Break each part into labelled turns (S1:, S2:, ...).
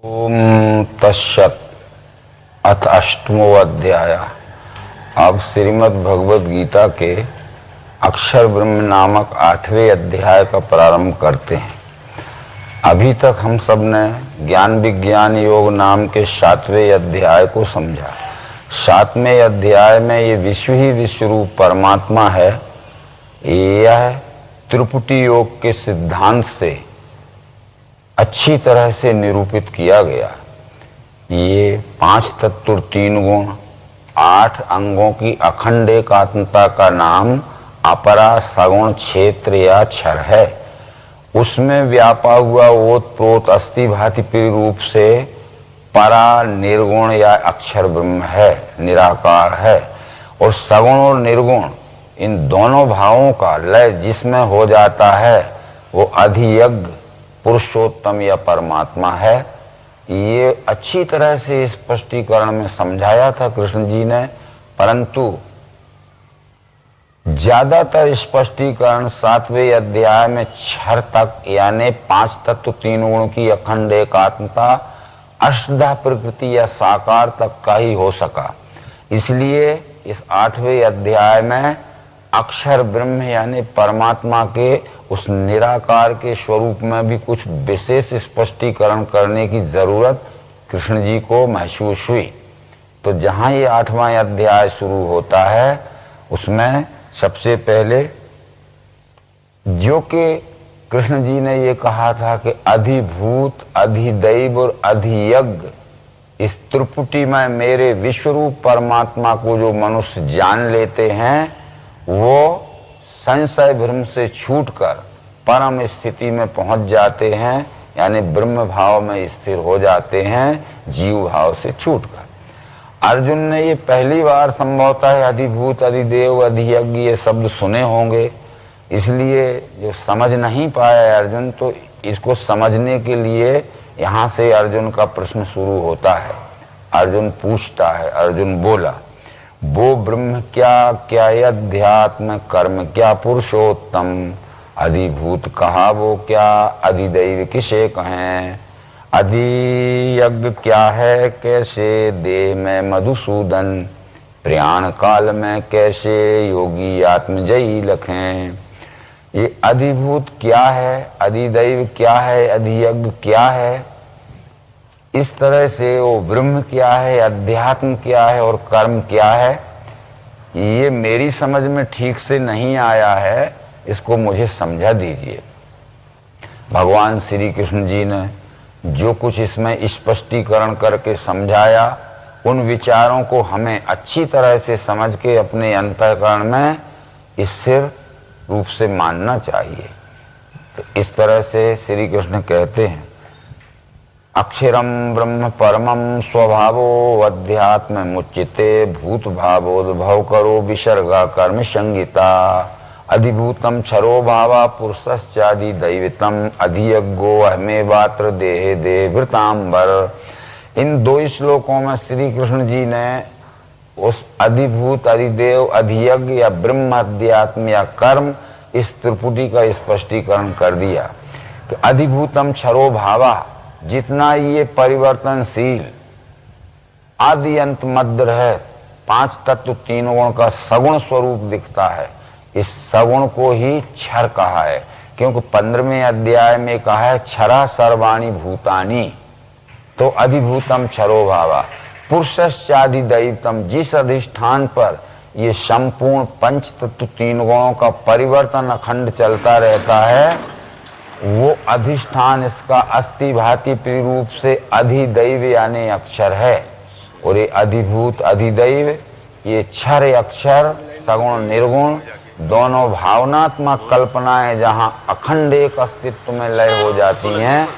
S1: ओम तत्सत। अथ अष्टमो अध्याय। अब श्रीमद् भगवद गीता के अक्षर ब्रह्म नामक 8वें अध्याय का प्रारंभ करते हैं। अभी तक हम सब ने ज्ञान विज्ञान योग नाम के 7वें अध्याय को समझा। 7वें अध्याय में ये विश्व ही विश्व रूप परमात्मा है, यह त्रिपुटी योग के सिद्धांत से अच्छी तरह से निरूपित किया गया। ये 5 तत्व 3 गुण 8 अंगों की अखंड एकात्मता का नाम अपरा सगुण क्षेत्र या क्षर है। उसमें व्यापा हुआ ओत प्रोत अस्थि भांति रूप से परा निर्गुण या अक्षर ब्रह्म है, निराकार है। और सगुण और निर्गुण इन दोनों भावों का लय जिसमें हो जाता है वो अधियज्ञ पुरुषोत्तम या परमात्मा है। ये अच्छी तरह से स्पष्टीकरण में समझाया था कृष्ण जी ने, परंतु ज्यादातर स्पष्टीकरण 7वें अध्याय में क्षर तक यानी 5 तत्व 3 गुण की अखंड एकात्मता अष्टधा प्रकृति या साकार तक का ही हो सका। इसलिए इस 8वें अध्याय में अक्षर ब्रह्म यानी परमात्मा के उस निराकार के स्वरूप में भी कुछ विशेष स्पष्टीकरण करने की जरूरत कृष्ण जी को महसूस हुई। तो जहां ये 8वां अध्याय शुरू होता है उसमें सबसे पहले जो कि कृष्ण जी ने ये कहा था कि अधिभूत अधिदैव और अधियज्ञ इस त्रिपुटी में मेरे विश्वरूप परमात्मा को जो मनुष्य जान लेते हैं वो संशय भ्रम से छूटकर परम स्थिति में पहुंच जाते हैं, यानी ब्रह्म भाव में स्थिर हो जाते हैं, जीव भाव से छूटकर। अर्जुन ने ये पहली बार संभवतः अधिभूत अधिदेव अधियज्ञ ये शब्द सुने होंगे, इसलिए जो समझ नहीं पाया अर्जुन, तो इसको समझने के लिए यहाँ से अर्जुन का प्रश्न शुरू होता है। अर्जुन पूछता है, अर्जुन बोला, वो ब्रह्म क्या क्या अध्यात्म कर्म क्या पुरुषोत्तम, अधिभूत कहा वो क्या अधिदैव किसे कहें, अधियज्ञ क्या है कैसे देह में मधुसूदन, प्रयाण काल में कैसे योगी आत्मजयी लखें। ये अधिभूत क्या है, अधिदैव क्या है, अधियज्ञ क्या है, इस तरह से वो ब्रह्म क्या है, अध्यात्म क्या है और कर्म क्या है, ये मेरी समझ में ठीक से नहीं आया है, इसको मुझे समझा दीजिए। भगवान श्री कृष्ण जी ने जो कुछ इसमें स्पष्टीकरण करके समझाया उन विचारों को हमें अच्छी तरह से समझ के अपने अंतःकरण में स्थिर रूप से मानना चाहिए। तो इस तरह से श्री कृष्ण कहते हैं, अक्षरम ब्रह्म परमं स्वभावो अध्यात्म मुच्यते भूत भावोद्भव करो विसर्गा कर्म संगीता, अधिभूतम क्षरो भावा पुरुषश्चादि दैवतम अधियज्ञो अहमेवात्र देहे देवृतांबर। इन 2 श्लोकों में श्री कृष्ण जी ने उस अधिभूत अधिदेव अधियज्ञ या ब्रह्म अध्यात्म या कर्म इस त्रिपुटी का स्पष्टीकरण कर दिया। तो अधिभूतम क्षरो भावा, जितना ये परिवर्तनशील आदि अंत मध्य है, 5 तत्व 3 गुण का सगुण स्वरूप दिखता है, इस सगुण को ही क्षर कहा है। क्योंकि 15वें अध्याय में कहा है क्षरा सर्वाणि भूतानि, तो अधिभूतम क्षरो भावा पुरुषश्चादि दैवतम, जिस अधिष्ठान पर ये संपूर्ण 5 तत्व 3 गुणों का परिवर्तन अखंड चलता रहता है वो अधिष्ठान इसका अस्थि भांति रूप से अधिदैव यानी अक्षर है। और ये अधिभूत अधिदैव ये क्षर अक्षर सगुण निर्गुण दोनों भावनात्मक कल्पनाएं जहां अखंड एक अस्तित्व में लय हो जाती हैं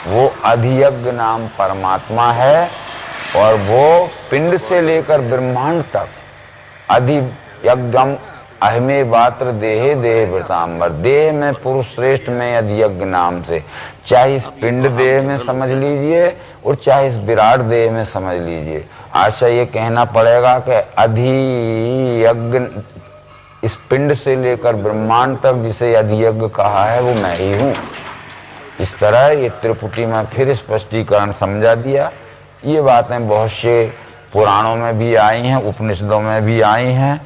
S1: वो अधियज्ञ नाम परमात्मा है। और वो पिंड से लेकर ब्रह्मांड तक अधियज्ञम अहमे वात्र देहे देह वृतांबर, देह में पुरुष श्रेष्ठ में अधियज्ञ नाम से, चाहे इस पिंड देह में समझ लीजिए और चाहे इस विराट देह में समझ लीजिए। आशा ये कहना पड़ेगा कि अधियज्ञ इस पिंड से लेकर ब्रह्मांड तक जिसे अधियज्ञ कहा है वो मैं ही हूँ। इस तरह ये त्रिपुटी में फिर स्पष्टीकरण समझा दिया। ये बातें बहुत से पुराणों में भी आई हैं, उपनिषदों में भी आई हैं,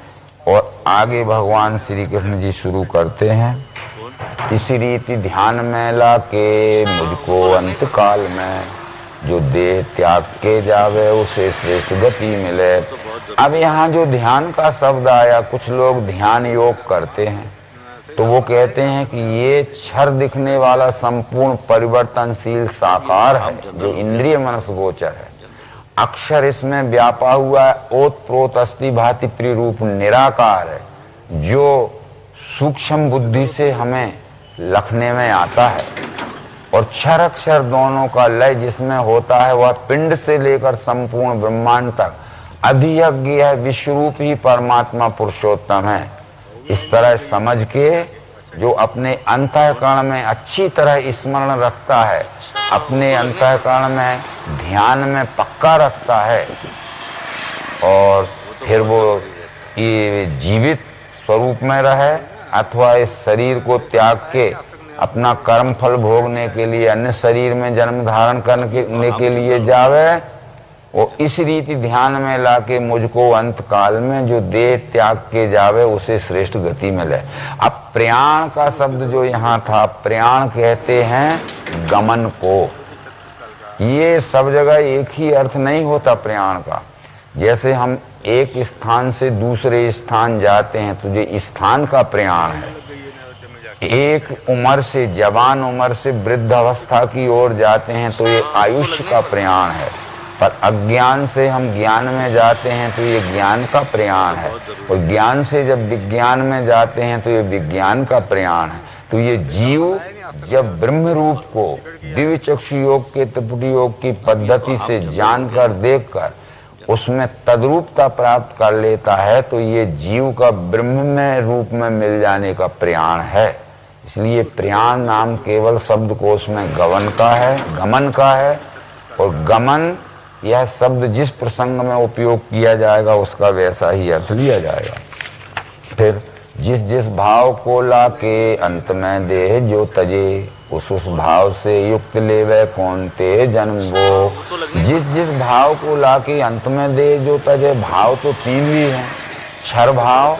S1: और आगे भगवान श्री कृष्ण जी शुरू करते हैं। इसी रीति ध्यान में ला के मुझको अंत काल में, जो देह त्याग के जावे उसे श्रेष्ठ गति मिले। अब यहाँ जो ध्यान का शब्द आया, कुछ लोग ध्यान योग करते हैं तो वो कहते हैं कि ये क्षर दिखने वाला संपूर्ण परिवर्तनशील साकार है, जो इंद्रिय मनस गोचर है। अक्षर इसमें व्यापा हुआ है, ओत प्रोत अस्थि भांति प्रिरूप निराकार है, जो सूक्ष्म बुद्धि से हमें लखने में आता है। और क्षर अक्षर दोनों का लय जिसमें होता है वह पिंड से लेकर संपूर्ण ब्रह्मांड तक अधियज्ञ है, विश्वरूप ही परमात्मा पुरुषोत्तम है। इस तरह समझ के जो अपने अंतःकरण में अच्छी तरह स्मरण रखता है, अपने अंतःकरण में ध्यान में पक्का रखता है, और फिर वो ये जीवित स्वरूप में रहे अथवा इस शरीर को त्याग के अपना कर्म फल भोगने के लिए अन्य शरीर में जन्म धारण करने के लिए जावे, वो इस रीति ध्यान में लाके मुझको अंत काल में जो देह त्याग के जावे उसे श्रेष्ठ गति मिले। अब प्रयाण का शब्द जो यहाँ था, प्रयाण कहते हैं गमन को। ये सब जगह एक ही अर्थ नहीं होता प्रयाण का। जैसे हम एक स्थान से दूसरे स्थान जाते हैं तो ये स्थान का प्रयाण है। एक उम्र से, जवान उम्र से वृद्ध अवस्था की ओर जाते हैं तो ये आयुष्य का प्रयाण है। पर अज्ञान से हम ज्ञान में जाते हैं तो ये ज्ञान का प्रयाण है, और ज्ञान से जब विज्ञान में जाते हैं तो ये विज्ञान का प्रयाण है। तो ये जीव जब ब्रह्म रूप को दिव्य चक्षु योग के त्रिपुटी योग की पद्धति से जानकर देखकर उसमें तद्रूपता प्राप्त कर लेता है तो ये जीव का ब्रह्म में रूप में मिल जाने का प्रयाण है। इसलिए प्रयाण नाम केवल शब्दकोश में गमन का है, गमन का है, और गमन यह शब्द जिस प्रसंग में उपयोग किया जाएगा उसका वैसा ही अर्थ लिया जाएगा। फिर जिस जिस भाव को लाके अंत में देह जो तजे, उस भाव से युक्त लेवे कौन ते जन्म वो। जिस जिस भाव को लाके अंत में देह जो तजे, भाव तो तीन ही हैं, क्षर भाव,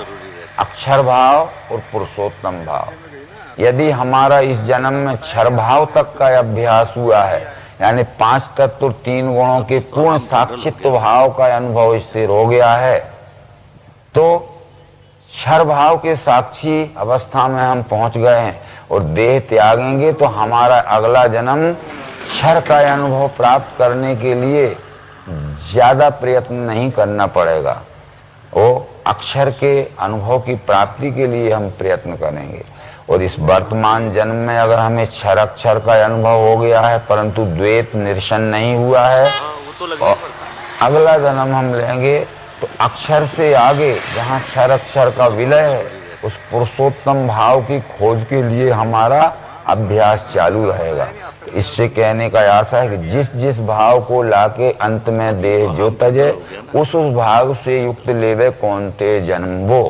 S1: अक्षर भाव और पुरुषोत्तम भाव। यदि हमारा इस जन्म में क्षर भाव तक का अभ्यास हुआ है, यानी 5 तत्व 3 गुणों के पूर्ण साक्षित्व भाव का अनुभव स्थिर हो गया है, तो क्षर भाव के साक्षी अवस्था में हम पहुंच गए हैं, और देह त्यागेंगे तो हमारा अगला जन्म क्षर का अनुभव प्राप्त करने के लिए ज्यादा प्रयत्न नहीं करना पड़ेगा। वो अक्षर के अनुभव की प्राप्ति के लिए हम प्रयत्न करेंगे। और इस वर्तमान जन्म में अगर हमें क्षर अक्षर का अनुभव हो गया है परंतु द्वैत निरसन नहीं हुआ है, और अगला जन्म हम लेंगे तो अक्षर से आगे जहाँ क्षर अक्षर का विलय है उस पुरुषोत्तम भाव की खोज के लिए हमारा अभ्यास चालू रहेगा। इससे कहने का आशा है कि जिस जिस भाव को लाके अंत में देह जो तजे, उस भाव से युक्त लेवे कौन ते जन्म वो।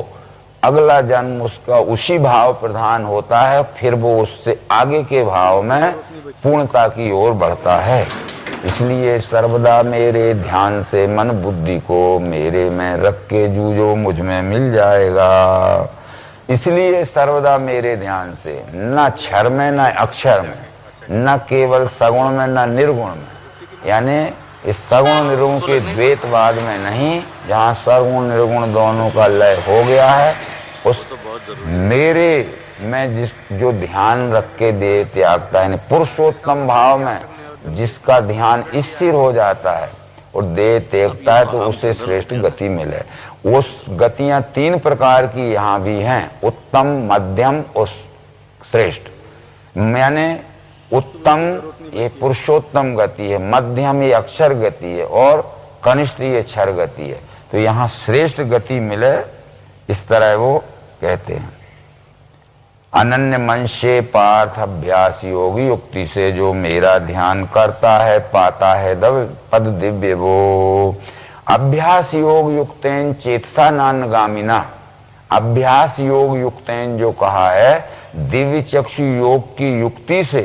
S1: अगला जन्म उसका उसी भाव प्रधान होता है, फिर वो उससे आगे के भाव में पूर्णता की ओर बढ़ता है। इसलिए सर्वदा मेरे ध्यान से मन बुद्धि को मेरे में रख के जूझो मुझ में मिल जाएगा। इसलिए सर्वदा मेरे ध्यान से, न क्षर में न अक्षर में, न केवल सगुण में न निर्गुण में, यानी इस सगुण निर्गुण के द्वैतवाद में नहीं, जहाँ सगुण निर्गुण दोनों का लय हो गया है, उस मेरे में जिस जो ध्यान रख के देह त्यागता है, पुरुषोत्तम भाव में जिसका ध्यान स्थिर हो जाता है और देह त्यागता है, तो उसे श्रेष्ठ गति मिले। उस गतियां 3 प्रकार की यहाँ भी हैं, उत्तम, मध्यम और श्रेष्ठ। यानी उत्तम ये पुरुषोत्तम गति है, मध्यम ये अक्षर गति है, और कनिष्ठ ये क्षर गति है। तो यहाँ श्रेष्ठ गति मिले, इस तरह वो कहते हैं। अनन्य मन से पार्थ अभ्यास योगी युक्ति से जो मेरा ध्यान करता है पाता है पद दिव्य वो। अभ्यास योग युक्तेन चेतसा नान्गामिना। अभ्यास योग युक्तेन जो कहा है, दिव्य चक्षु योग की युक्ति से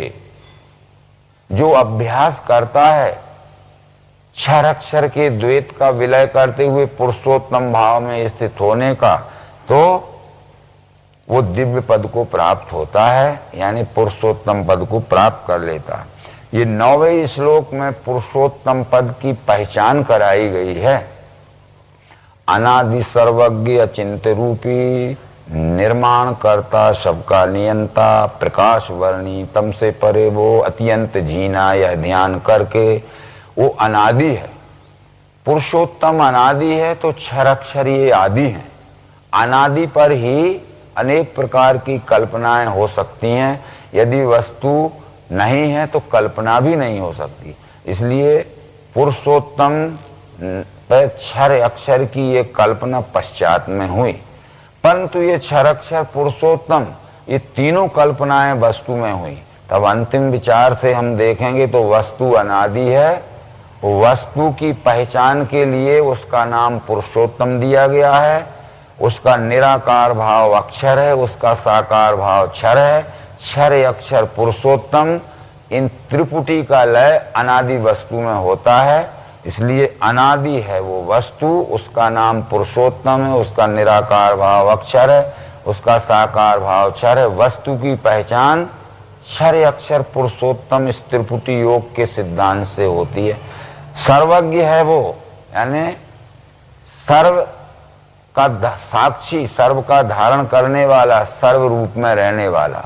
S1: जो अभ्यास करता है क्षर अक्षर के द्वैत का विलय करते हुए पुरुषोत्तम भाव में स्थित होने का, तो वो दिव्य पद को प्राप्त होता है, यानी पुरुषोत्तम पद को प्राप्त कर लेता है। ये 9वें श्लोक में पुरुषोत्तम पद की पहचान कराई गई है। अनादि सर्वज्ञ अचिंत्य रूपी, निर्माण करता सबका नियंता, प्रकाश वर्णी तम से परे वो, अत्यंत जीना यह ध्यान करके। वो अनादि है, पुरुषोत्तम अनादि है, तो क्षर अक्षर ये आदि है। अनादि पर ही अनेक प्रकार की कल्पनाएं हो सकती हैं, यदि वस्तु नहीं है तो कल्पना भी नहीं हो सकती। इसलिए पुरुषोत्तम पर क्षर अक्षर की ये कल्पना पश्चात में हुई, परंतु ये क्षर अक्षर पुरुषोत्तम ये तीनों कल्पनाएं वस्तु में हुई। तब अंतिम विचार से हम देखेंगे तो वस्तु अनादि है, वस्तु की पहचान के लिए उसका नाम पुरुषोत्तम दिया गया है, उसका निराकार भाव अक्षर है, उसका साकार भाव क्षर है, क्षर अक्षर पुरुषोत्तम। इन त्रिपुटी का लय अनादि वस्तु में होता है, इसलिए अनादि है वो वस्तु, उसका नाम पुरुषोत्तम है, उसका निराकार भाव अक्षर है, उसका साकार भाव क्षर है। वस्तु की पहचान क्षर अक्षर पुरुषोत्तम इस त्रिपुटी योग के सिद्धांत से होती है। सर्वज्ञ है वो, यानी सर्व का साक्षी, सर्व का धारण करने वाला, सर्व रूप में रहने वाला,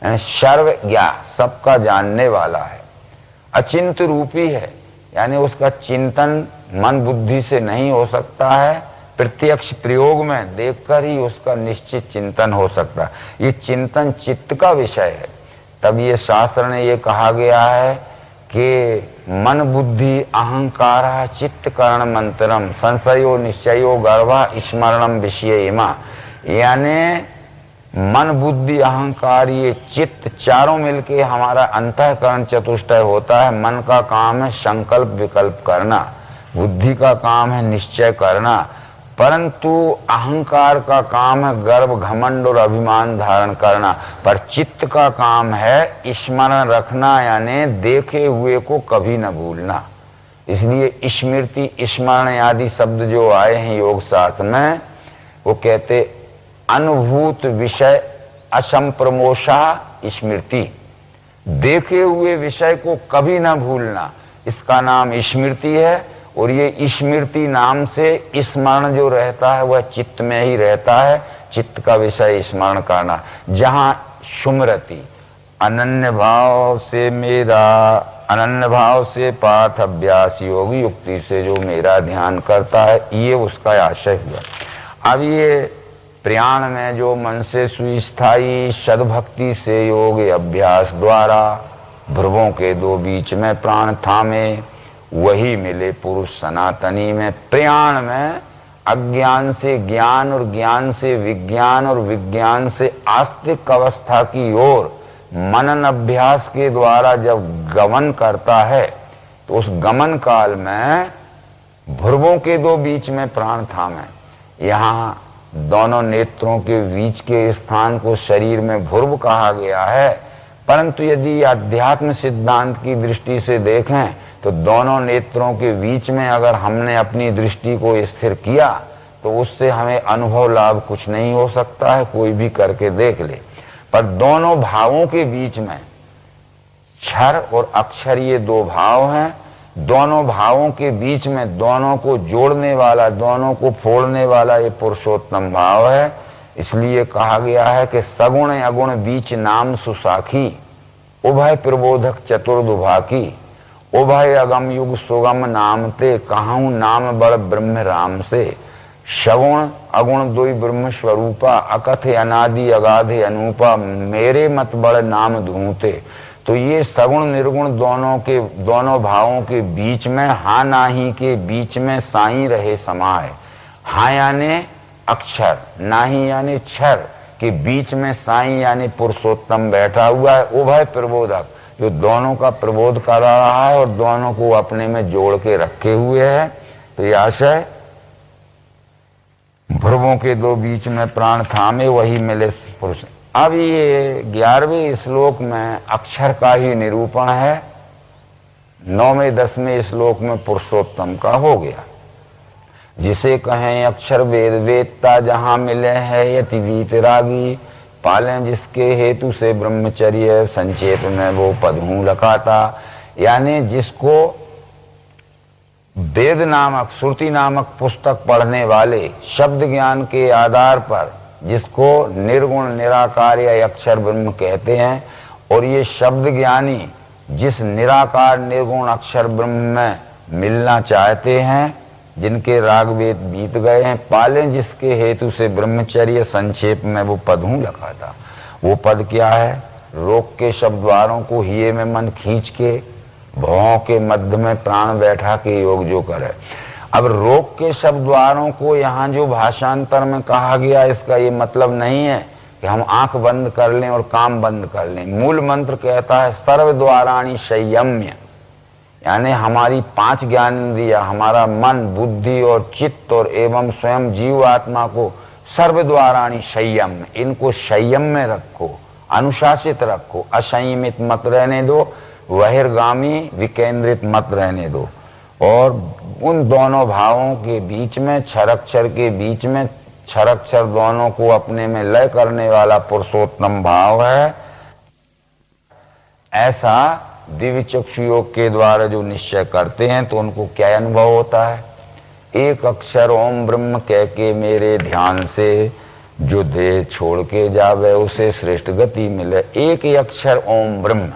S1: यानी सर्वज्ञ सबका जानने वाला है। अचिंत्य रूपी है, यानी उसका चिंतन मन बुद्धि से नहीं हो सकता है, प्रत्यक्ष प्रयोग में देखकर ही उसका निश्चित चिंतन हो सकता है। ये चिंतन चित्त का विषय है। तब ये शास्त्र ने ये कहा गया है कि मन बुद्धि अहंकार चित्त करण मंत्रम संशयो निश्चयो गर्भा स्मरणम विषय इमा, यानी मन बुद्धि अहंकार ये चित्त चारों मिलके हमारा अंतःकरण चतुष्टय होता है। मन का काम है संकल्प विकल्प करना, बुद्धि का काम है निश्चय करना, परंतु अहंकार का काम है गर्व घमंड और अभिमान धारण करना, पर चित्त का काम है स्मरण रखना, यानी देखे हुए को कभी न भूलना। इसलिए स्मृति स्मरण आदि शब्द जो आए हैं योग शास्त्र में, वो कहते अनुभूत विषय असंप्रमोषा स्मृति, देखे हुए विषय को कभी न भूलना, इसका नाम स्मृति है। और ये स्मृति नाम से स्मरण जो रहता है वह चित्त में ही रहता है, चित्त का विषय स्मरण करना। जहां सुमरति अनन्य भाव से मेरा, अनन्य भाव से पाठ अभ्यास योग युक्ति से जो मेरा ध्यान करता है, ये उसका आशय हुआ। अब ये प्रयाण में जो मन से सुस्थायी सद्भक्ति से योग अभ्यास द्वारा भ्रुवों के दो बीच में प्राण थामे, वही मिले पुरुष सनातनी में। प्रयाण में अज्ञान से ज्ञान और ज्ञान से विज्ञान और विज्ञान से आस्तिक अवस्था की ओर मनन अभ्यास के द्वारा जब गमन करता है, तो उस गमन काल में भ्रुवों के दो बीच में प्राण थामे। यहाँ दोनों नेत्रों के बीच के स्थान को शरीर में भ्रुव कहा गया है, परंतु यदि अध्यात्म सिद्धांत की दृष्टि से देखें तो दोनों नेत्रों के बीच में अगर हमने अपनी दृष्टि को स्थिर किया तो उससे हमें अनुभव लाभ कुछ नहीं हो सकता है, कोई भी करके देख ले। पर दोनों भावों के बीच में क्षर और अक्षर ये दो भाव हैं, दोनों भावों के बीच में दोनों को जोड़ने वाला, दोनों को फोड़ने वाला ये पुरुषोत्तम भाव है। इसलिए कहा गया है कि सगुण अगुण बीच नाम सुसाखी, उभय प्रबोधक चतुर्दुभाकी, उभय अगम युग सुगम नाम ते, कहूँ नाम बड़ ब्रह्म राम से। सगुण अगुण दुई ब्रह्म स्वरूपा, अकथ अनादि अगाधे अनूपा, मेरे मत बड़ नाम धूते। तो ये सगुण निर्गुण दोनों भावों के बीच में, हा नाही के बीच में साई रहे समाये। हा यानी अक्षर, नाही यानी क्षर के बीच में साई यानी पुरुषोत्तम बैठा हुआ है। उभय प्रबोधक, जो दोनों का प्रबोध कर रहा है और दोनों को अपने में जोड़ के रखे हुए है। तो यह आशय भ्रुवों के दो बीच में प्राण थामे, वही मिले पुरुष। अब ये 11वें श्लोक में अक्षर का ही निरूपण है 9वें 10वें श्लोक में पुरुषोत्तम का हो गया। जिसे कहें अक्षर वेद वेदता जहां मिले है यति वीतरागी, पालें जिसके हेतु से ब्रह्मचर्य, संक्षेप में वो पद हूं लखाता। यानी जिसको वेद नामक श्रुति नामक पुस्तक पढ़ने वाले शब्द ज्ञान के आधार पर जिसको निर्गुण निराकार या अक्षर ब्रह्म कहते हैं, और ये शब्द ज्ञानी जिस निराकार निर्गुण अक्षर ब्रह्म में मिलना चाहते हैं, जिनके राग वेद बीत गए हैं, पालें जिसके हेतु से ब्रह्मचर्य, संक्षेप में वो पद हूं लखा था। वो पद क्या है? रोक के शब्द द्वारों को हिये में मन खींच के, भौं के मध्य में प्राण बैठा के योग जो करे। अब रोक के शब्द द्वारों को यहाँ जो भाषांतर में कहा गया, इसका ये मतलब नहीं है कि हम आंख बंद कर लें और काम बंद कर लें। मूल मंत्र कहता है सर्व द्वाराणि संयम्य, यानी हमारी 5 ज्ञानेंद्रिया, हमारा मन, बुद्धि और चित्त और एवं स्वयं जीव आत्मा को सर्व द्वाराणि संयम, इनको संयम में रखो, अनुशासित रखो, असंयमित मत रहने दो, बहिर्गामी विकेंद्रित मत रहने दो। और उन दोनों भावों के बीच में, क्षरक्षर के बीच में, क्षरक्षर दोनों को अपने में लय करने वाला पुरुषोत्तम भाव है। ऐसा दिव्य चक्षु योग के द्वारा जो निश्चय करते हैं तो उनको क्या अनुभव होता है? एक अक्षर ओम ब्रह्म कह के मेरे ध्यान से जो देह छोड़ के जावे उसे श्रेष्ठ गति मिले। एक ही अक्षर ओम ब्रह्म।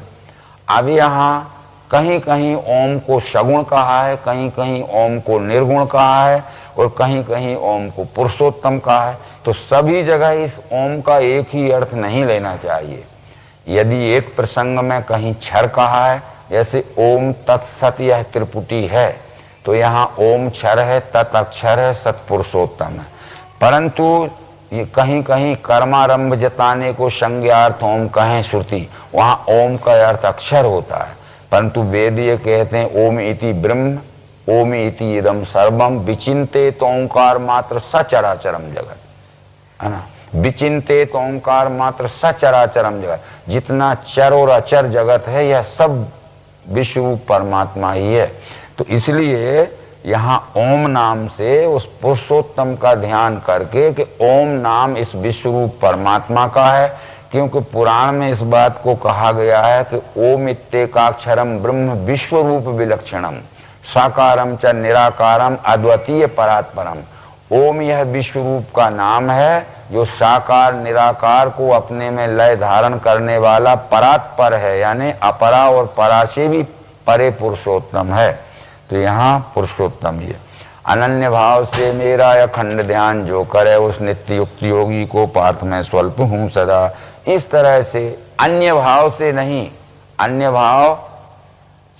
S1: अब यहाँ कहीं कहीं ओम को सगुण कहा है, कहीं कहीं ओम को निर्गुण कहा है, और कहीं कहीं ओम को पुरुषोत्तम कहा है। तो सभी जगह इस ओम का एक ही अर्थ नहीं लेना चाहिए। यदि एक प्रसंग में कहीं क्षर कहा है, जैसे ओम तत्सत यह त्रिपुटी है, तो यहाँ ओम क्षर है, तत् अक्षर है, सत पुरुषोत्तम है। परंतु ये कहीं कहीं कर्मारंभ जताने को संज्ञार्थ ओम कहें श्रुति, वहां ओम का अर्थ अक्षर होता है। परंतु वेद ये कहते हैं ओम इति ब्रह्म, ओम इति इदम सर्वम, विचिंतेत ओंकार मात्र सचराचरम जगत, है ना। विचिंतेत ओंकार मात्र सचराचरम जगत, जितना चर और अचर जगत है यह सब विश्व परमात्मा ही है। तो इसलिए यहाँ ओम नाम से उस पुरुषोत्तम का ध्यान करके कि ओम नाम इस विश्वरूप परमात्मा का है, क्योंकि पुराण में इस बात को कहा गया है कि ओम इत्येकाक्षरम ब्रह्म विश्वरूप विलक्षणम साकारम च निराकारम अद्वितीय परात्परम। ओम यह विश्वरूप का नाम है जो साकार निराकार को अपने में लय धारण करने वाला परात्पर है, यानी अपरा और परा से भी परे पुरुषोत्तम है। तो यहाँ पुरुषोत्तम ये अनन्य भाव से मेरा अखंड ध्यान जो करे उस नित्य युक्त योगी को पार्थ में स्वल्प हूँ सदा। इस तरह से अन्य भाव से नहीं, अन्य भाव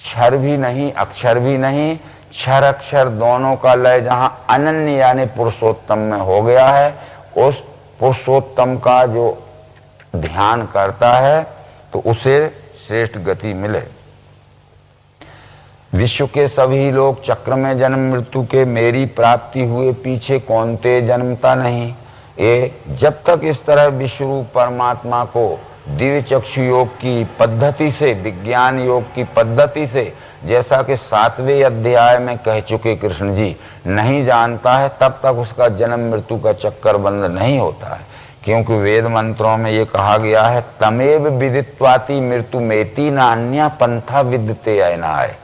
S1: क्षर भी नहीं अक्षर भी नहीं, क्षर अक्षर दोनों का लय जहां अनन्य यानी पुरुषोत्तम में हो गया है, उस पुरुषोत्तम का जो ध्यान करता है तो उसे श्रेष्ठ गति मिले। विश्व के सभी लोग चक्र में जन्म मृत्यु के मेरी प्राप्ति हुए पीछे कौनते जन्मता नहीं। ये जब तक इस तरह विश्वरूप परमात्मा को दिव्य चक्षु योग की पद्धति से, विज्ञान योग की पद्धति से, जैसा कि 7वें अध्याय में कह चुके कृष्ण जी, नहीं जानता है, तब तक उसका जन्म मृत्यु का चक्कर बंद नहीं होता है। क्योंकि वेद मंत्रों में ये कहा गया है तमेव विदित्वाति मृत्यु मेति नान्या पंथा विद्यते अयनाय।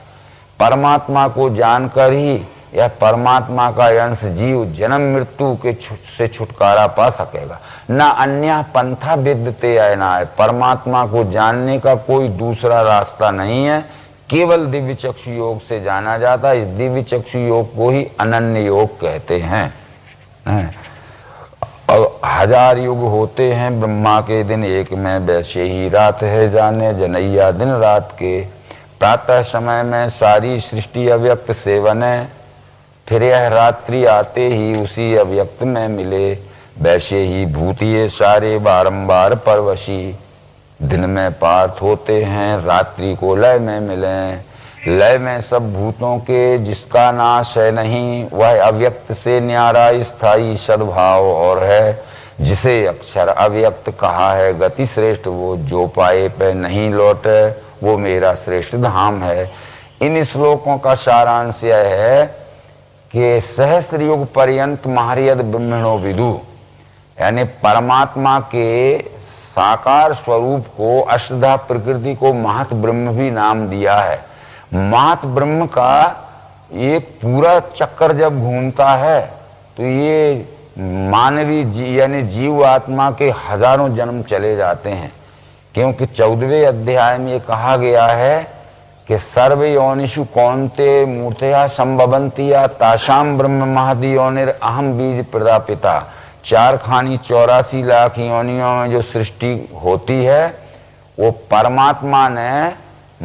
S1: परमात्मा को जानकर ही यह परमात्मा का अंश जीव जन्म मृत्यु के से छुटकारा पा सकेगा, न अन्य पंथा विद्यते अयनाय। परमात्मा को जानने का कोई दूसरा रास्ता नहीं है, केवल दिव्य चक्षु योग से जाना जाता है। इस दिव्य चक्षु योग को ही अनन्य योग कहते हैं। और 1000 युग होते हैं ब्रह्मा के दिन एक में, वैसे ही रात है जाने जनैया दिन रात के। प्रातः समय में सारी सृष्टि अव्यक्त से बने, फिर यह रात्रि आते ही उसी अव्यक्त में मिले। वैसे ही भूत ये सारे बारंबार परवशी, दिन में पार्थ होते हैं रात्रि को लय में मिले। लय में सब भूतों के जिसका नाश है नहीं, वह अव्यक्त से न्यारा स्थायी सद्भाव और है। जिसे अक्षर अव्यक्त कहा है गति श्रेष्ठ, वो जो पाए पे नहीं लौटे, वो मेरा श्रेष्ठ धाम है। इन श्लोकों का सारांश यह है कि सहस्त्र युग पर्यंत महर्यद ब्रह्मणो विदु, यानी परमात्मा के साकार स्वरूप को, अष्टधा प्रकृति को महत ब्रह्म भी नाम दिया है। महत ब्रह्म का एक पूरा चक्कर जब घूमता है तो ये मानवीय यानी जीव आत्मा के हजारों जन्म चले जाते हैं, क्योंकि 14वें अध्याय में ये कहा गया है कि सर्व योनिषु कौन्ते मूर्तया संभवन्ति या तासाम ब्रह्म महदि योनिर अहम बीज प्रदापिता। 4 खानी 84 लाख योनियों में जो सृष्टि होती है वो परमात्मा ने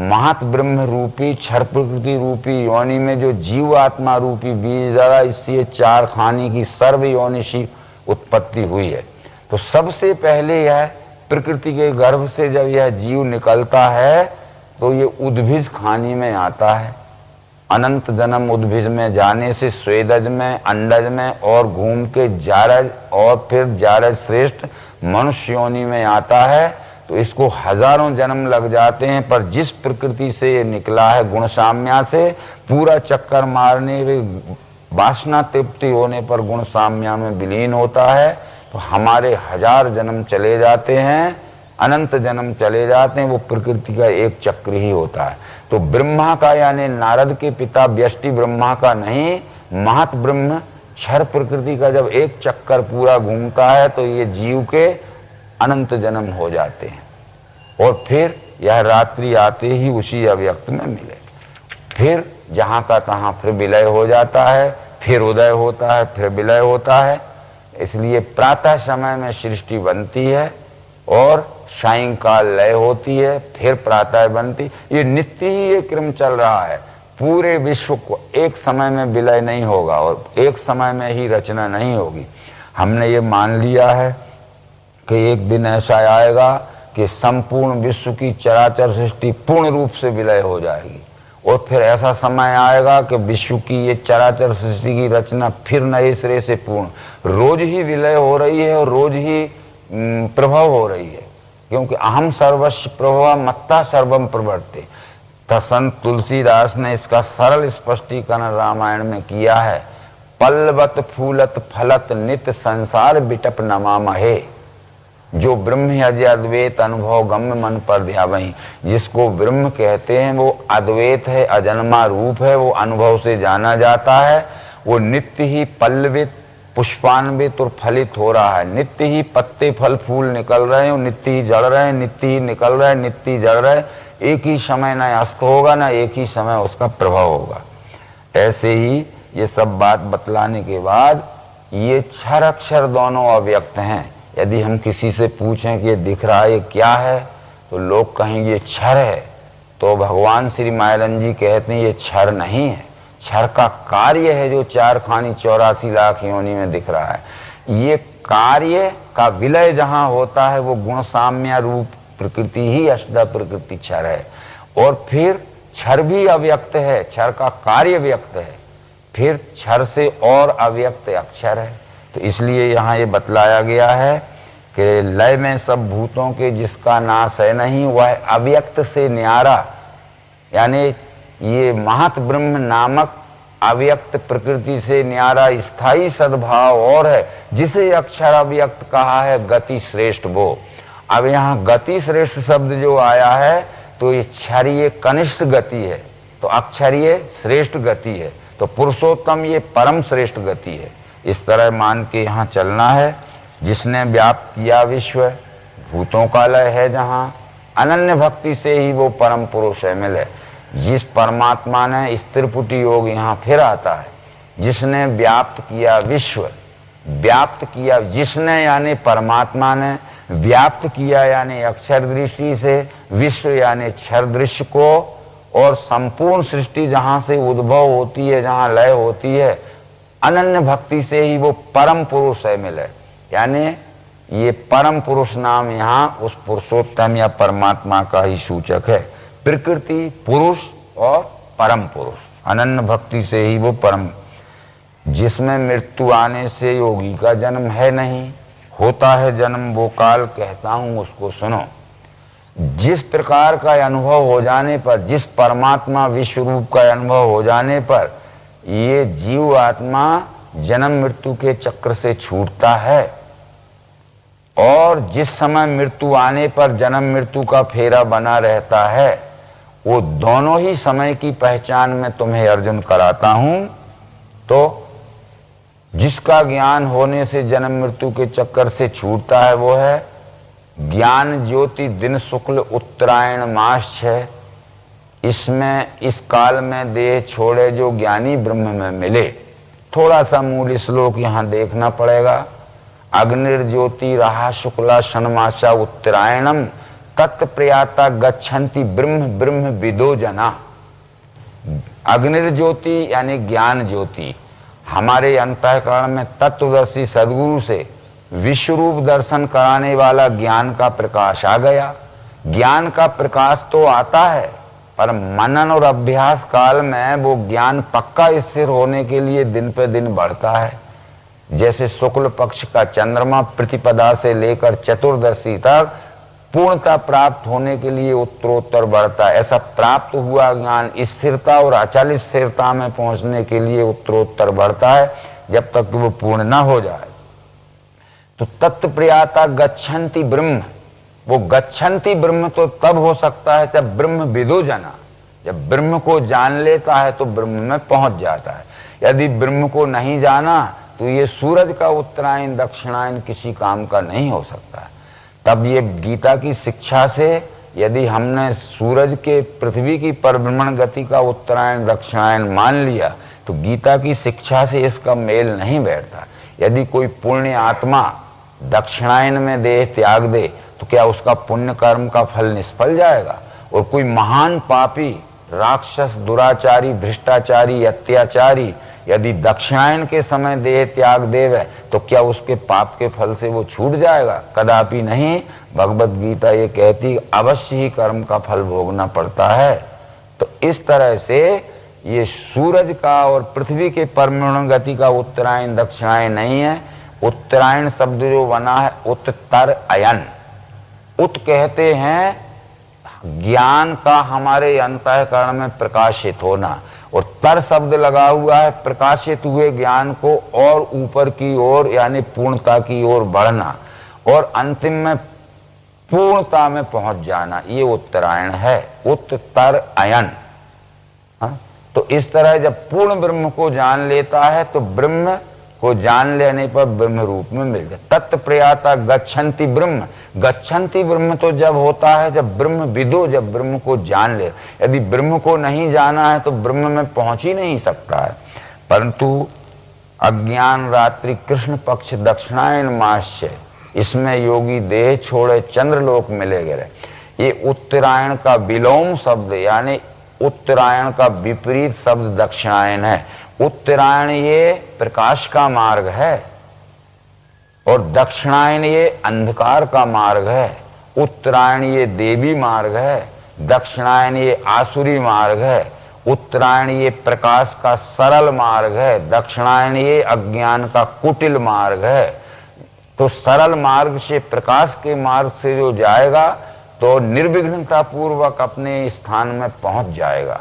S1: महत ब्रह्म रूपी क्षर प्रकृति रूपी योनि में जो जीव आत्मा रूपी बीज डाला, इससे 4 खानी की सर्व योनिषी उत्पत्ति हुई है। तो सबसे पहले यह प्रकृति के गर्भ से जब यह जीव निकलता है तो ये उद्भिज खानी में आता है। अनंत जन्म उद्भिज में जाने से स्वेदज में, अंडज में और घूम के जारज और फिर जारज श्रेष्ठ मनुष्य योनि में आता है। तो इसको हजारों जन्म लग जाते हैं, पर जिस प्रकृति से ये निकला है गुण साम्या से, पूरा चक्कर मारने वासना तृप्ति होने पर गुण साम्या में विलीन होता है। तो हमारे 1000 जन्म चले जाते हैं, अनंत जन्म चले जाते हैं, वो प्रकृति का एक चक्र ही होता है। तो ब्रह्मा का यानी नारद के पिता व्यष्टि ब्रह्मा का नहीं, महत ब्रह्म क्षर प्रकृति का जब एक चक्कर पूरा घूमता है तो ये जीव के अनंत जन्म हो जाते हैं, और फिर यह रात्रि आते ही उसी अव्यक्त में मिले, फिर जहां का तहां फिर विलय हो जाता है, फिर उदय होता है, फिर विलय होता है। इसलिए प्रातः समय में सृष्टि बनती है और सायंकाल लय होती है, फिर प्रातः बनती। ये नित्य ही ये क्रम चल रहा है। पूरे विश्व को एक समय में विलय नहीं होगा और एक समय में ही रचना नहीं होगी। हमने ये मान लिया है कि एक दिन ऐसा आएगा कि संपूर्ण विश्व की चराचर सृष्टि पूर्ण रूप से विलय हो जाएगी, और फिर ऐसा समय आएगा कि विश्व की ये चराचर सृष्टि की रचना फिर नए सिरे से पूर्ण। रोज ही विलय हो रही है और रोज ही प्रभाव हो रही है, क्योंकि अहम सर्वस्व प्रभव मत्ता सर्वम प्रवर्ते। संत तुलसीदास ने इसका सरल स्पष्टीकरण रामायण में किया है। पल्लवत फूलत फलत नित संसार बिटप नमामहे। जो ब्रह्म अद्वैत अनुभव गम्य मन पर ध्यावहीं, जिसको ब्रह्म कहते हैं वो अद्वैत है, अजन्मा रूप है, वो अनुभव से जाना जाता है। वो नित्य ही पल्लवित पुष्पान्वित और फलित हो रहा है, नित्य ही पत्ते फल फूल निकल रहे हैं, नित्य ही जड़ रहे हैं, नित्य ही निकल रहे हैं, नित्य ही जड़ रहे हैं। एक ही समय न अस्त होगा, ना एक ही समय उसका प्रभाव होगा। ऐसे ही ये सब बात बतलाने के बाद ये क्षर अक्षर दोनों अव्यक्त हैं। यदि हम किसी से पूछें कि ये दिख रहा है ये क्या है, तो लोग कहेंगे ये क्षर है, तो भगवान श्री मायरन जी कहते हैं ये क्षर नहीं है, क्षर का कार्य है जो 4 खानी 84 लाख योनि में दिख रहा है। ये कार्य का विलय जहां होता है वो गुण साम्य रूप प्रकृति ही अष्टधा प्रकृति क्षर है, और फिर क्षर भी अव्यक्त है, क्षर का कार्य व्यक्त है, फिर क्षर से और अव्यक्त अक्षर है। तो इसलिए यहाँ ये बतलाया गया है कि लय में सब भूतों के जिसका नाश है नहीं, वह अव्यक्त से न्यारा, यानी ये महत ब्रह्म नामक अव्यक्त प्रकृति से न्यारा स्थायी सद्भाव और है, जिसे अक्षर अव्यक्त कहा है गति श्रेष्ठ वो। अब यहाँ गति श्रेष्ठ शब्द जो आया है तो ये क्षरीय कनिष्ठ गति है, तो अक्षरीय श्रेष्ठ गति है, तो पुरुषोत्तम ये परम श्रेष्ठ गति है। इस तरह मान के यहाँ चलना है। जिसने व्याप्त किया विश्व, भूतों का लय है जहाँ, अनन्य भक्ति से ही वो परम पुरुष है मिले। जिस परमात्मा ने स्त्रिपुटी योग यहाँ फिर आता है, जिसने व्याप्त किया विश्व, व्याप्त किया जिसने यानी परमात्मा ने, व्याप्त किया यानी अक्षर दृष्टि से, विश्व यानी क्षर दृश्य को, और संपूर्ण सृष्टि जहां से उद्भव होती है, जहां लय होती है, अनन्य भक्ति से ही वो परम पुरुष है मिले। यानी ये परम पुरुष नाम यहाँ उस पुरुषोत्तम या परमात्मा का ही सूचक है। प्रकृति, पुरुष और परम पुरुष, अनन्य भक्ति से ही वो परम, जिसमें मृत्यु आने से योगी का जन्म है नहीं, होता है जन्म वो काल, कहता हूं उसको सुनो। जिस प्रकार का अनुभव हो जाने पर, जिस परमात्मा विश्व रूप का अनुभव हो जाने पर ये जीव आत्मा जन्म मृत्यु के चक्र से छूटता है, और जिस समय मृत्यु आने पर जन्म मृत्यु का फेरा बना रहता है, वो दोनों ही समय की पहचान मैं तुम्हें अर्जुन कराता हूं। तो जिसका ज्ञान होने से जन्म मृत्यु के चक्कर से छूटता है वो है ज्ञान ज्योति दिन शुक्ल उत्तरायण मास 6। इसमें इस काल में देह छोड़े जो ज्ञानी ब्रह्म में मिले। थोड़ा सा मूल श्लोक यहां देखना पड़ेगा। अग्निर्ज्योति रहा शुक्ला षण्मासा उत्तरायणम तत्प्रयाता गच्छन्ति ब्रह्म ब्रह्म विदो जना। अग्निर्ज्योति यानी ज्ञान ज्योति, हमारे अंतःकरण में तत्वदर्शी सदगुरु से विश्वरूप दर्शन कराने वाला ज्ञान का प्रकाश आ गया। ज्ञान का प्रकाश तो आता है, पर मनन और अभ्यास काल में वो ज्ञान पक्का स्थिर होने के लिए दिन पे दिन बढ़ता है। जैसे शुक्ल पक्ष का चंद्रमा प्रतिपदा से लेकर चतुर्दशी तक पूर्णता प्राप्त होने के लिए उत्तरोत्तर बढ़ता है, ऐसा प्राप्त हुआ ज्ञान स्थिरता और अचल स्थिरता में पहुंचने के लिए उत्तरोत्तर बढ़ता है, जब तक कि वो पूर्ण ना हो जाए। तो तत्प्रयाता गच्छन्ति ब्रह्म, वो गच्छन्ति ब्रह्म तो तब हो सकता है जब ब्रह्म विदो जना, जब ब्रह्म को जान लेता है तो ब्रह्म में पहुंच जाता है। यदि ब्रह्म को नहीं जाना तो ये सूरज का उत्तरायण दक्षिणायन किसी काम का नहीं हो सकता है। तब ये गीता की शिक्षा से यदि हमने सूरज के पृथ्वी की परिभ्रमण गति का उत्तरायण दक्षिणायन मान लिया तो गीता की शिक्षा से इसका मेल नहीं बैठता। यदि कोई पुण्य आत्मा दक्षिणायन में देह त्याग दे तो क्या उसका पुण्य कर्म का फल निष्फल जाएगा? और कोई महान पापी राक्षस दुराचारी भ्रष्टाचारी अत्याचारी यदि दक्षिणायन के समय देह त्याग देवे तो क्या उसके पाप के फल से वो छूट जाएगा? कदापि नहीं। भगवत गीता ये कहती अवश्य ही कर्म का फल भोगना पड़ता है। तो इस तरह से ये सूरज का और पृथ्वी के परिभ्रमण गति का उत्तरायण दक्षिणायन नहीं है। उत्तरायण शब्द जो बना है उत्तर अयन, उत कहते हैं ज्ञान का हमारे अंतःकरण में प्रकाशित होना, और तर शब्द लगा हुआ है प्रकाशित हुए ज्ञान को और ऊपर की ओर यानी पूर्णता की ओर बढ़ना और अंतिम में पूर्णता में पहुंच जाना, ये उत्तरायण है, उत्तर अयन। तो इस तरह जब पूर्ण ब्रह्म को जान लेता है तो ब्रह्म को जान लेने पर ब्रह्म रूप में मिल जाए। तत्प्रयाता गच्छन्ति ब्रह्म, गच्छन्ति ब्रह्म तो जब होता है जब ब्रह्म विदो, जब ब्रह्म को जान ले। यदि ब्रह्म को नहीं जाना है तो ब्रह्म में पहुंच ही नहीं सकता है। परंतु अज्ञान रात्रि कृष्ण पक्ष दक्षिणायन मास है, इसमें योगी देह छोड़े चंद्रलोक मिले गए। ये उत्तरायण का विलोम शब्द यानी उत्तरायण का विपरीत शब्द दक्षिणायन है। उत्तरायण ये प्रकाश का मार्ग है और दक्षिणायन ये अंधकार का मार्ग है। उत्तरायण ये देवी मार्ग है, दक्षिणायन ये आसुरी मार्ग है। उत्तरायण ये प्रकाश का सरल मार्ग है, दक्षिणायन ये अज्ञान का कुटिल मार्ग है। तो सरल मार्ग से प्रकाश के मार्ग से जो जाएगा तो निर्विघ्नता पूर्वक अपने स्थान में पहुंच जाएगा,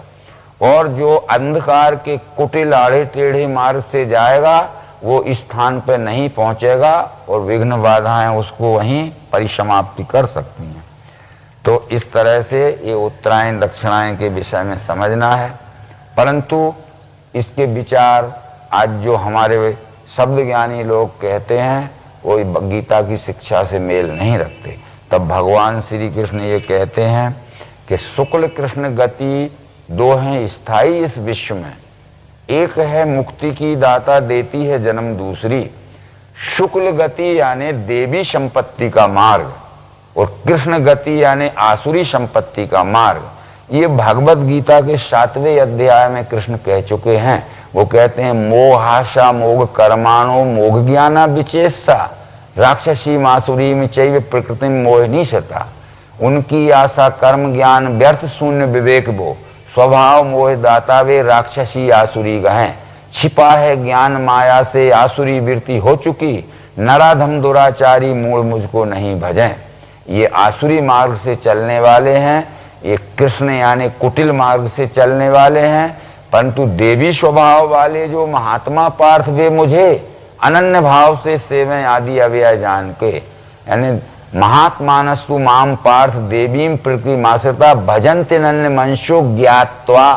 S1: और जो अंधकार के कुटिल आड़े टेढ़े मार्ग से जाएगा वो स्थान पर नहीं पहुंचेगा और विघ्न बाधाएं उसको वहीं परिसमाप्ति कर सकती हैं। तो इस तरह से ये उत्तरायण दक्षिणायन के विषय में समझना है। परंतु इसके विचार आज जो हमारे शब्द ज्ञानी लोग कहते हैं वो गीता की शिक्षा से मेल नहीं रखते। तब भगवान श्री कृष्ण ये कहते हैं कि शुक्ल कृष्ण गति दो हैं स्थायी इस विश्व में, एक है मुक्ति की दाता देती है जन्म दूसरी। शुक्ल गति यानी देवी संपत्ति का मार्ग और कृष्ण गति यानी आसुरी संपत्ति का मार्ग। ये भगवत गीता के 7वें अध्याय में कृष्ण कह चुके हैं। वो कहते हैं मोहाशा मोघ कर्माणो मोघ ज्ञाना विचेषा राक्षसी मासुरी में चैव प्रकृति मोहिनी सता। उनकी आशा कर्म ज्ञान व्यर्थ शून्य विवेक वो स्वभाव मोह दाता वे राक्षसी आसुरी गहें। छिपा है ज्ञान माया से आसुरी वृत्ति हो चुकी, नराधम दुराचारी मूल मुझको नहीं भजें। ये आसुरी मार्ग से चलने वाले हैं, ये कृष्ण यानी कुटिल मार्ग से चलने वाले हैं। परंतु देवी स्वभाव वाले जो महात्मा पार्थ, वे मुझे अनन्य भाव से सेवें आदि अव्यय जान के, यानी महात्मानस्तु माम पार्थ देवीं प्रतिमाश्रिता भजन्ति नन्य मंशो ज्ञात्वा,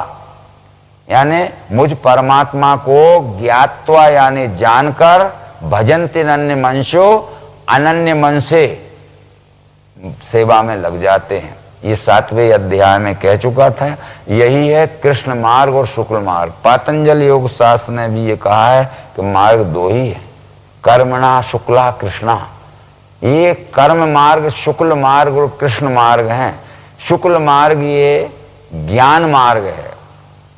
S1: यानी मुझ परमात्मा को ज्ञात्वा यानी जानकर, भजन्ति नन्य मंशो अनन्य मन से सेवा में लग जाते हैं। ये 7वें अध्याय में कह चुका था। यही है कृष्ण मार्ग और शुक्ल मार्ग। पातंजल योग शास्त्र ने भी ये कहा है कि मार्ग दो ही है, कर्मणा शुक्ला कृष्णा। ये कर्म मार्ग शुक्ल मार्ग और कृष्ण मार्ग हैं। शुक्ल मार्ग ये ज्ञान मार्ग है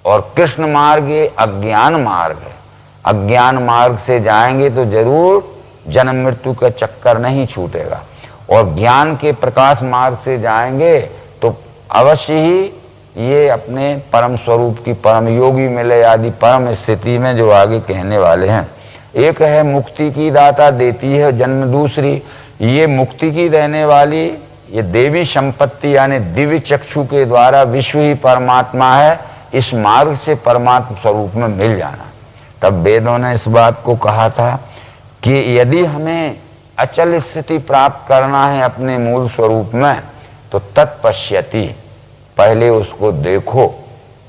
S1: और कृष्ण मार्ग ये अज्ञान मार्ग है। अज्ञान मार्ग से जाएंगे तो जरूर जन्म मृत्यु का चक्कर नहीं छूटेगा, और ज्ञान के प्रकाश मार्ग से जाएंगे तो अवश्य ही ये अपने परम स्वरूप की, परम योगी मिले आदि परम स्थिति में जो आगे कहने वाले हैं। एक है मुक्ति की दाता देती है जन्म, दूसरी ये मुक्ति की देने वाली ये देवी संपत्ति यानी दिव्य चक्षु के द्वारा विश्व ही परमात्मा है। इस मार्ग से परमात्मा स्वरूप में मिल जाना। तब वेदों ने इस बात को कहा था कि यदि हमें अचल स्थिति प्राप्त करना है अपने मूल स्वरूप में तो तत्पश्यति, पहले उसको देखो,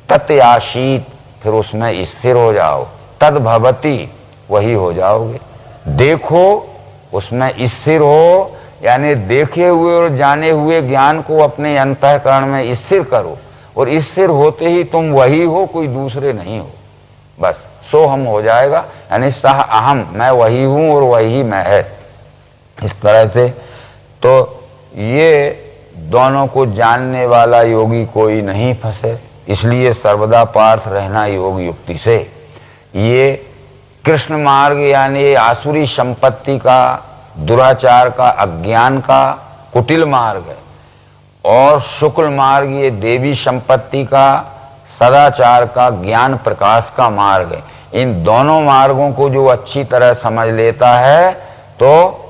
S1: तत्याशीत, फिर उसमें स्थिर हो जाओ, तद्भवति, वही हो जाओगे। देखो, उसमें स्थिर हो, यानी देखे हुए और जाने हुए ज्ञान को अपने अंतःकरण में स्थिर करो, और स्थिर होते ही तुम वही हो, कोई दूसरे नहीं हो। बस सो हम हो जाएगा, यानी सह अहम, मैं वही हूं और वही मैं है। इस तरह से तो ये दोनों को जानने वाला योगी कोई नहीं फंसे, इसलिए सर्वदा पार्थ रहना योग युक्ति से। ये कृष्ण मार्ग यानी आसुरी संपत्ति का, दुराचार का, अज्ञान का कुटिल मार्ग है, और शुक्ल मार्ग ये देवी संपत्ति का, सदाचार का, ज्ञान प्रकाश का मार्ग है। इन दोनों मार्गों को जो अच्छी तरह समझ लेता है तो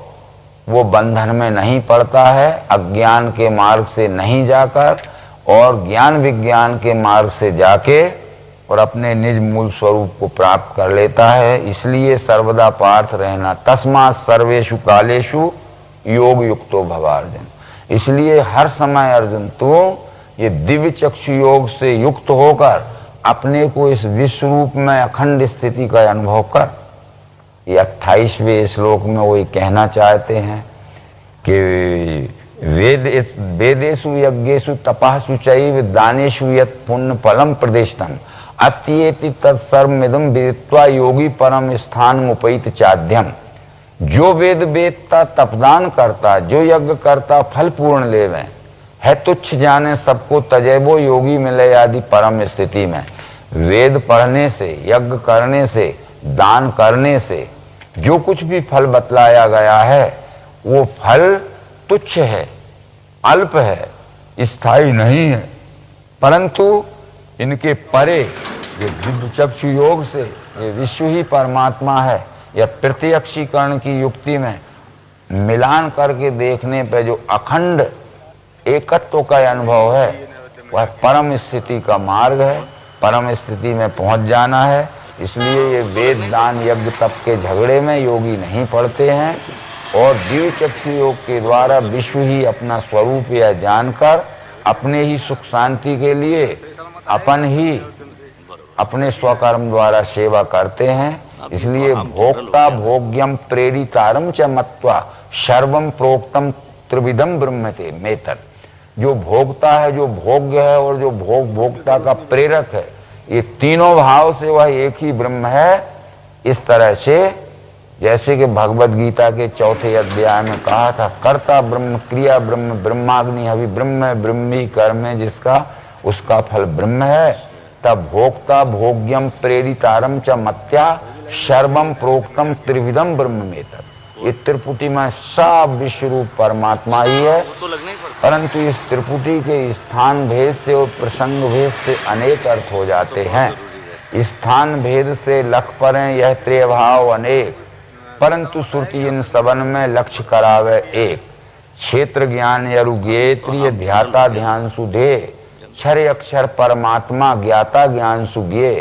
S1: वो बंधन में नहीं पड़ता है, अज्ञान के मार्ग से नहीं जाकर और ज्ञान विज्ञान के मार्ग से जाके और अपने निज मूल स्वरूप को प्राप्त कर लेता है। इसलिए सर्वदा पार्थ रहना, तस्मात् सर्वेषु कालेषु योग युक्तो भवार्जुन। इसलिए हर समय अर्जुन तू ये दिव्य चक्षु योग से युक्त होकर अपने को इस विश्व रूप में अखंड स्थिति का अनुभव कर। ये 28वें श्लोक में वही कहना चाहते हैं कि वेदेषु यज्ञेषु तपःसु चैव दानेषु यत् पुण्य फलम प्रदिष्टम् अत्येति तत्सर्वमिदं विदित्वा योगी परम स्थान उपैत चाध्यम। जो वेद वेदता तपदान करता, जो यज्ञ करता फल पूर्ण लेवे, है तुच्छ जाने सबको तजेबो योगी मिले आदि परम स्थिति में। वेद पढ़ने से, यज्ञ करने से, दान करने से जो कुछ भी फल बतलाया गया है वो फल तुच्छ है, अल्प है, स्थायी नहीं है। परंतु इनके परे ये दिव्य चक्षु योग से ये विश्व ही परमात्मा है, या प्रत्यक्षीकरण की युक्ति में मिलान करके देखने पे जो अखंड एकत्व का अनुभव है वह परम स्थिति का मार्ग है। परम स्थिति में पहुंच जाना है। इसलिए ये वेद दान यज्ञ तप के झगड़े में योगी नहीं पड़ते हैं, और दिव्य चक्षु योग के द्वारा विश्व ही अपना स्वरूप या जानकर अपने ही सुख शांति के लिए अपन ही अपने स्वकर्म द्वारा सेवा करते हैं। इसलिए भोक्ता भोग्यम प्रेरितारम च मत्वा सर्वम प्रोक्तम त्रिविधम ब्रह्मते मेतर। जो भोगता है, जो भोग्य है और जो भोक्ता का प्रेरक है, ये तीनों भाव से वह एक ही ब्रह्म है। इस तरह से जैसे कि भगवद गीता के 4थे अध्याय में कहा था, कर्ता ब्रह्म, क्रिया ब्रह्म, ब्रह्माग्नि हवि ब्रह्म, ब्रह्मी कर्म है जिसका उसका फल ब्रह्म है। तब भोक्ता भोग्यम प्रेरितारम च मत्या सर्वम प्रोक्तम त्रिविधम ब्रह्म मेतर। ये त्रिपुटी में सब विश्व रूप परमात्मा ही है, परंतु इस त्रिपुटी के स्थान भेद से और प्रसंग भेद से अनेक अर्थ हो जाते हैं। स्थान भेद से लख परें यह त्रिभाव अनेक, परंतु श्रुति इन सबन में लक्ष्य करावे एक। क्षेत्र ज्ञान यरुगेत्रिय ध्याता ध्यान सुधे, क्षर अक्षर परमात्मा ज्ञाता ज्ञान सुज्ञे,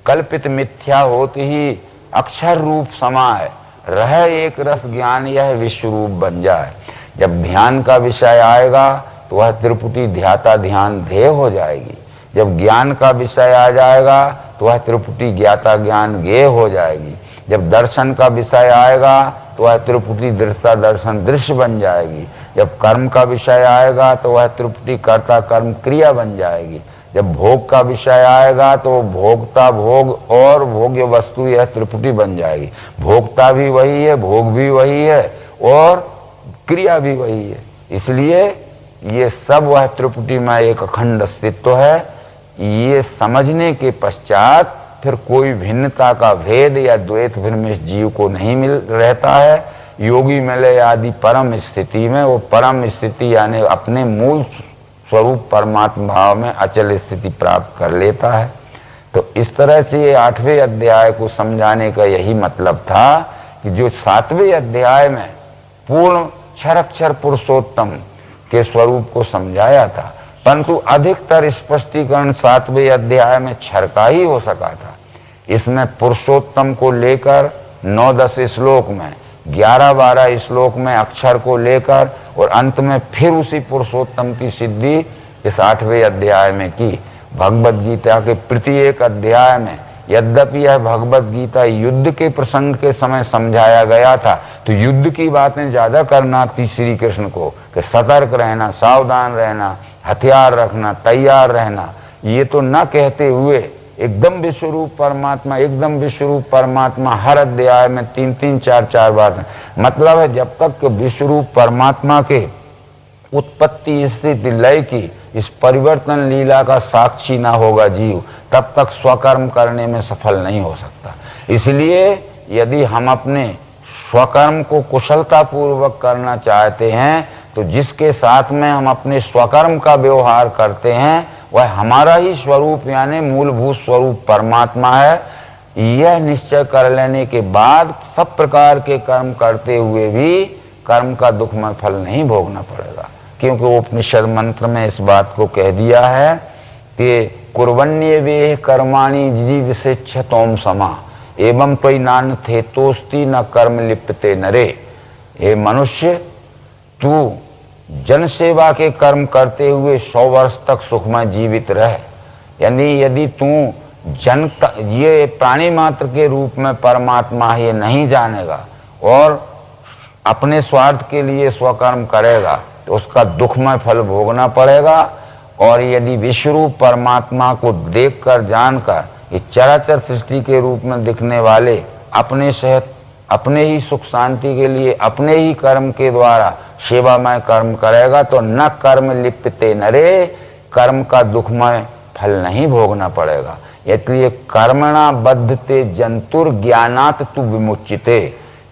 S1: कल्पित मिथ्या होते ही अक्षर रूप समाय, रह एक रस ज्ञान यह विश्व रूप बन जाए। जब ध्यान का विषय आएगा तो वह त्रिपुटी ध्याता ध्यान ध्येय हो जाएगी। जब ज्ञान का विषय आ जाएगा तो वह त्रिपुटी ज्ञाता ज्ञान ज्ञेय हो जाएगी। जब दर्शन का विषय आएगा तो वह त्रिपुटी दृष्टा दर्शन दृश्य बन जाएगी। जब कर्म का विषय आएगा तो वह त्रिपुटी कर्ता कर्म क्रिया बन जाएगी। जब भोग का विषय आएगा तो भोक्ता भोग और भोग्य वस्तु यह त्रिपुटी बन जाएगी। भोक्ता भी वही है, भोग भी वही है और क्रिया भी वही है। इसलिए ये सब वह त्रिपुटी में एक अखंड अस्तित्व है। ये समझने के पश्चात फिर कोई भिन्नता का भेद या द्वैत फिर में इस जीव को नहीं मिल रहता है। योगी मिले आदि परम स्थिति में वो परम स्थिति यानी अपने मूल स्वरूप परमात्मा भाव में अचल स्थिति प्राप्त कर लेता है। तो इस तरह से ये 8वें अध्याय को समझाने का यही मतलब था कि जो 7वें अध्याय में पूर्ण क्षर पुरुषोत्तम के स्वरूप को समझाया था, परंतु अधिकतर स्पष्टीकरण 7वें अध्याय में क्षर का ही हो सका था। इसमें पुरुषोत्तम को लेकर 9-10 श्लोक में, 11-12 श्लोक में अक्षर को लेकर और अंत में फिर उसी पुरुषोत्तम की सिद्धि इस 8वें अध्याय में की। भगवद गीता के प्रत्येक अध्याय में यद्यपि यह भगवद गीता युद्ध के प्रसंग के समय समझाया गया था, तो युद्ध की बातें ज्यादा करना थी श्री कृष्ण को कि सतर्क रहना, सावधान रहना, हथियार रखना, तैयार रहना। ये तो न कहते हुए एकदम विश्वरूप परमात्मा, एकदम विश्वरूप परमात्मा हर अध्याय में 3-3, 4-4 बार। मतलब है जब तक विश्वरूप परमात्मा के उत्पत्ति स्थिति लय की इस परिवर्तन लीला का साक्षी ना होगा जीव, तब तक स्वकर्म करने में सफल नहीं हो सकता। इसलिए यदि हम अपने स्वकर्म को कुशलता पूर्वक करना चाहते हैं तो जिसके साथ में हम अपने स्वकर्म का व्यवहार करते हैं वह हमारा ही स्वरूप यानी मूलभूत स्वरूप परमात्मा है। यह निश्चय कर लेने के बाद सब प्रकार के कर्म करते हुए भी कर्म का दुखमय फल नहीं भोगना पड़ेगा, क्योंकि उपनिषद मंत्र में इस बात को कह दिया है कि कुर्वन्ये वे कर्माणि जीविषेच्छतोम समा एवं त्वयि नान्यथे तोस्ति न कर्म लिप्यते नरे। हे मनुष्य, तू जन सेवा के कर्म करते हुए 100 वर्ष तक सुखमय जीवित रह। यानी यदि तू जन ये प्राणी मात्र के रूप में परमात्मा ये नहीं जानेगा और अपने स्वार्थ के लिए स्वकर्म करेगा तो उसका दुखमय फल भोगना पड़ेगा। और यदि विश्वरूप परमात्मा को देखकर जानकर इस चराचर सृष्टि के रूप में दिखने वाले अपने सहित अपने ही सुख शांति के लिए अपने ही कर्म के द्वारा सेवामय कर्म करेगा तो न कर्म लिप्यते नरे, कर्म का दुखमय फल नहीं भोगना पड़ेगा। इसलिए कर्मणा बद्धते जंतुर ज्ञानात तु विमुच्यते।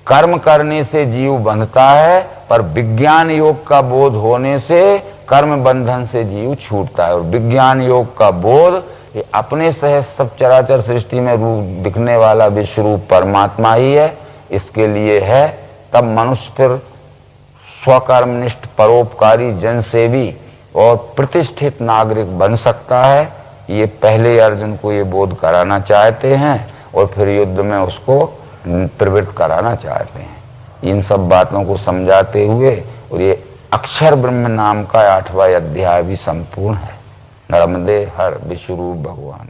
S1: कर्म करने से जीव बंधता है, पर विज्ञान योग का बोध होने से कर्म बंधन से जीव छूटता है। और विज्ञान योग का बोध ये अपने सहित सब चराचर सृष्टि में रूप दिखने वाला विश्वरूप परमात्मा ही है, इसके लिए है। तब मनुष्य फिर स्वकर्मनिष्ठ परोपकारी जनसेवी और प्रतिष्ठित नागरिक बन सकता है। ये पहले अर्जुन को ये बोध कराना चाहते हैं और फिर युद्ध में उसको प्रवृत्त कराना चाहते हैं। इन सब बातों को समझाते हुए और ये अक्षर ब्रह्म नाम का 8वां अध्याय भी संपूर्ण है। नर्मदे हर विश्वरूप भगवान।